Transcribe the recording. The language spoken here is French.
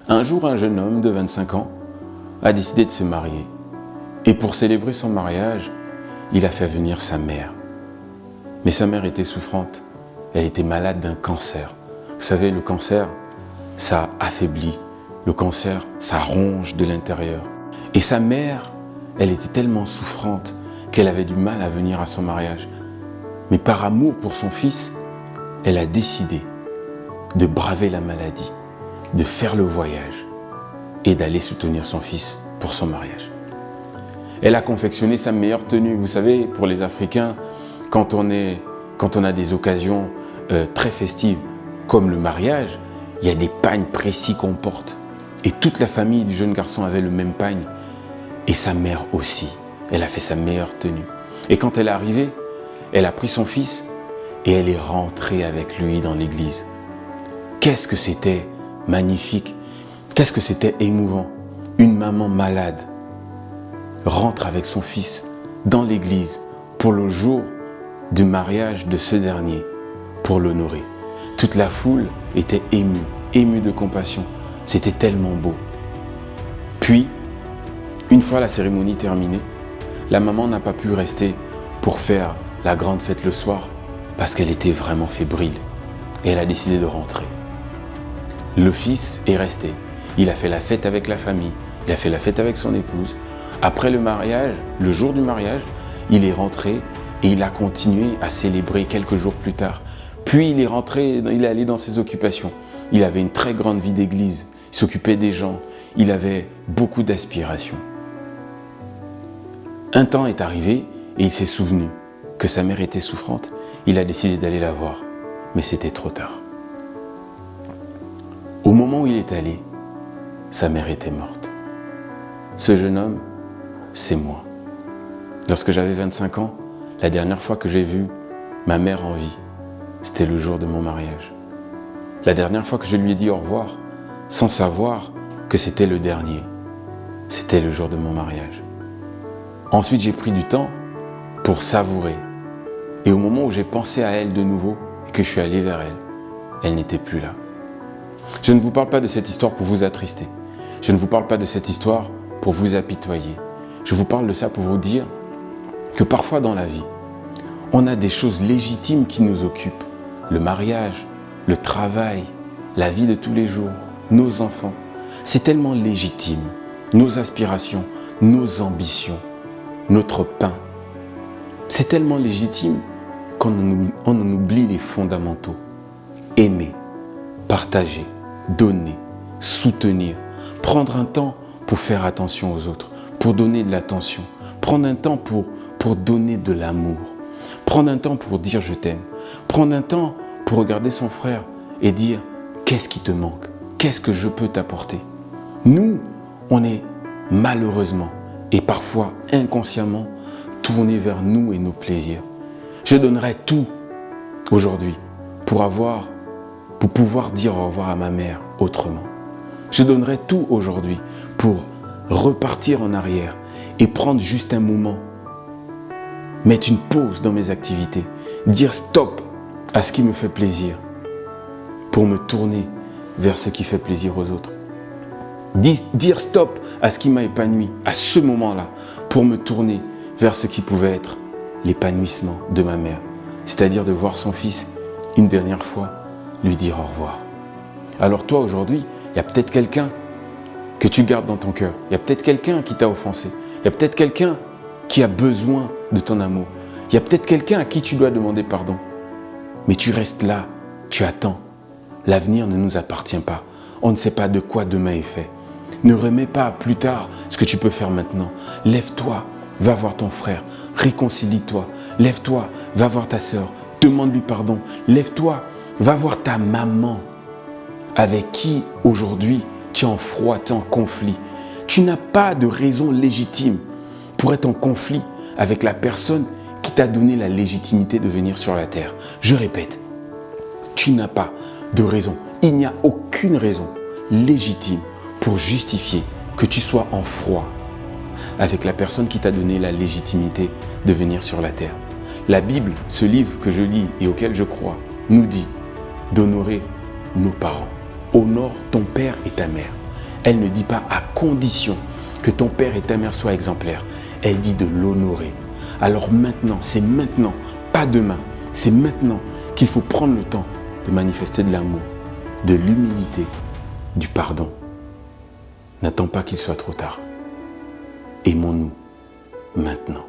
Un jour, un jeune homme de 25 ans a décidé de se marier. Et pour célébrer son mariage, il a fait venir sa mère. Mais sa mère était souffrante. Elle était malade d'un cancer. Vous savez, le cancer, ça affaiblit. Le cancer, ça ronge de l'intérieur. Et sa mère, elle était tellement souffrante qu'elle avait du mal à venir à son mariage. Mais par amour pour son fils, elle a décidé de braver la maladie, de faire le voyage et d'aller soutenir son fils pour son mariage. Elle a confectionné sa meilleure tenue. Vous savez, pour les Africains, quand on a des occasions très festives, comme le mariage, il y a des pagnes précis qu'on porte. Et toute la famille du jeune garçon avait le même pagne. Et sa mère aussi. Elle a fait sa meilleure tenue. Et quand elle est arrivée, elle a pris son fils et elle est rentrée avec lui dans l'église. Qu'est-ce que c'était magnifique. Qu'est-ce que c'était émouvant. Une maman malade rentre avec son fils dans l'église pour le jour du mariage de ce dernier, pour l'honorer. Toute la foule était émue de compassion. C'était tellement beau. Puis, une fois la cérémonie terminée, la maman n'a pas pu rester pour faire la grande fête le soir parce qu'elle était vraiment fébrile et elle a décidé de rentrer. Le fils est resté. Il a fait la fête avec la famille, il a fait la fête avec son épouse. Après le mariage, le jour du mariage, il est rentré et il a continué à célébrer quelques jours plus tard. Puis il est rentré, il est allé dans ses occupations. Il avait une très grande vie d'église, il s'occupait des gens, il avait beaucoup d'aspirations. Un temps est arrivé et il s'est souvenu que sa mère était souffrante. Il a décidé d'aller la voir, mais c'était trop tard. Au moment où il est allé, sa mère était morte. Ce jeune homme, c'est moi. Lorsque j'avais 25 ans, la dernière fois que j'ai vu ma mère en vie, c'était le jour de mon mariage. La dernière fois que je lui ai dit au revoir, sans savoir que c'était le dernier, c'était le jour de mon mariage. Ensuite, j'ai pris du temps pour savourer. Et au moment où j'ai pensé à elle de nouveau et que je suis allé vers elle, elle n'était plus là. Je ne vous parle pas de cette histoire pour vous attrister. Je ne vous parle pas de cette histoire pour vous apitoyer. Je vous parle de ça pour vous dire que parfois dans la vie, on a des choses légitimes qui nous occupent. Le mariage, le travail, la vie de tous les jours, nos enfants. C'est tellement légitime. Nos aspirations, nos ambitions, notre pain. C'est tellement légitime qu'on en oublie les fondamentaux. Aimer, partager, donner, soutenir, prendre un temps pour faire attention aux autres, pour donner de l'attention, prendre un temps pour donner de l'amour, prendre un temps pour dire je t'aime, prendre un temps pour regarder son frère et dire qu'est-ce qui te manque, qu'est-ce que je peux t'apporter. Nous, on est malheureusement et parfois inconsciemment tournés vers nous et nos plaisirs. Je donnerais tout aujourd'hui pour pouvoir dire au revoir à ma mère autrement. Je donnerais tout aujourd'hui pour repartir en arrière et prendre juste un moment, mettre une pause dans mes activités, dire stop à ce qui me fait plaisir pour me tourner vers ce qui fait plaisir aux autres. Dire stop à ce qui m'a épanoui à ce moment-là pour me tourner vers ce qui pouvait être l'épanouissement de ma mère, c'est-à-dire de voir son fils une dernière fois lui dire au revoir. Alors toi aujourd'hui, il y a peut-être quelqu'un que tu gardes dans ton cœur, il y a peut-être quelqu'un qui t'a offensé, il y a peut-être quelqu'un qui a besoin de ton amour, il y a peut-être quelqu'un à qui tu dois demander pardon. Mais tu restes là, tu attends. L'avenir ne nous appartient pas. On ne sait pas de quoi demain est fait. Ne remets pas à plus tard ce que tu peux faire maintenant. Lève-toi, va voir ton frère, réconcilie-toi. Lève-toi, va voir ta sœur, demande-lui pardon. Lève-toi, va voir ta maman avec qui aujourd'hui tu es en froid, tu es en conflit. Tu n'as pas de raison légitime pour être en conflit avec la personne qui t'a donné la légitimité de venir sur la terre. Je répète, tu n'as pas de raison. Il n'y a aucune raison légitime pour justifier que tu sois en froid avec la personne qui t'a donné la légitimité de venir sur la terre. La Bible, ce livre que je lis et auquel je crois, nous dit d'honorer nos parents. Honore ton père et ta mère. Elle ne dit pas à condition que ton père et ta mère soient exemplaires. Elle dit de l'honorer. Alors maintenant, c'est maintenant, pas demain. C'est maintenant qu'il faut prendre le temps de manifester de l'amour, de l'humilité, du pardon. N'attends pas qu'il soit trop tard. Aimons-nous maintenant.